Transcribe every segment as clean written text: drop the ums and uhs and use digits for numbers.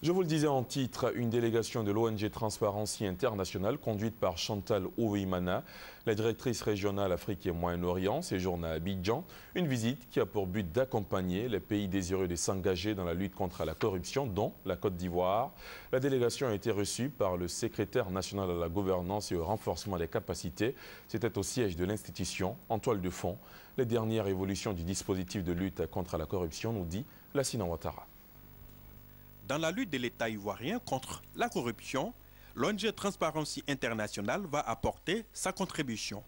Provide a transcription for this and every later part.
Je vous le disais en titre, une délégation de l'ONG Transparency International conduite par Chantal Ouimana, la directrice régionale Afrique et Moyen-Orient, séjourne à Abidjan. Une visite qui a pour but d'accompagner les pays désireux de s'engager dans la lutte contre la corruption, dont la Côte d'Ivoire. La délégation a été reçue par le secrétaire national à la gouvernance et au renforcement des capacités. C'était au siège de l'institution, en toile de fond. Les dernières évolutions du dispositif de lutte contre la corruption, nous dit Lassina Ouattara. Dans la lutte de l'État ivoirien contre la corruption, l'ONG Transparency International va apporter sa contribution.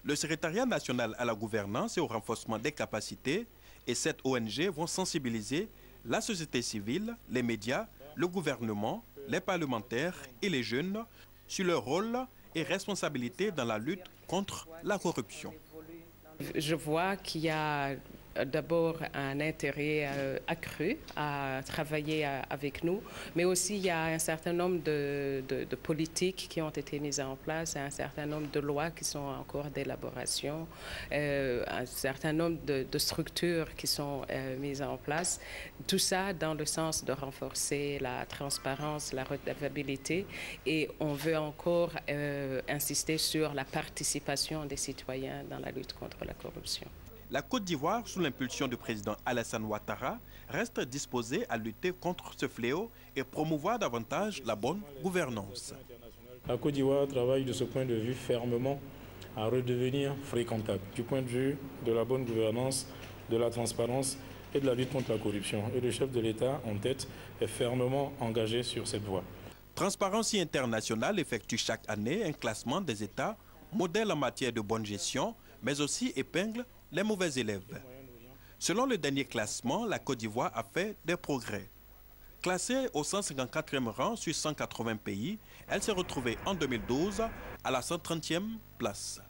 Le secrétariat national à la gouvernance et au renforcement des capacités et cette ONG vont sensibiliser la société civile, les médias, le gouvernement, les parlementaires et les jeunes sur leur rôle et responsabilité dans la lutte contre la corruption. Je vois qu'il y a d'abord un intérêt accru à travailler avec nous, mais aussi il y a un certain nombre de politiques qui ont été mises en place, un certain nombre de lois qui sont en cours d'élaboration, un certain nombre de structures qui sont mises en place. Tout ça dans le sens de renforcer la transparence, la redevabilité, et on veut encore insister sur la participation des citoyens dans la lutte contre la corruption. La Côte d'Ivoire, sous l'impulsion du président Alassane Ouattara, reste disposée à lutter contre ce fléau et promouvoir davantage la bonne gouvernance. La Côte d'Ivoire travaille de ce point de vue fermement à redevenir fréquentable, du point de vue de la bonne gouvernance, de la transparence et de la lutte contre la corruption. Et le chef de l'État, en tête, est fermement engagé sur cette voie. Transparency International effectue chaque année un classement des États modèles en matière de bonne gestion, mais aussi épingle les mauvais élèves. Selon le dernier classement, la Côte d'Ivoire a fait des progrès. Classée au 154e rang sur 180 pays, elle s'est retrouvée en 2012 à la 130e place.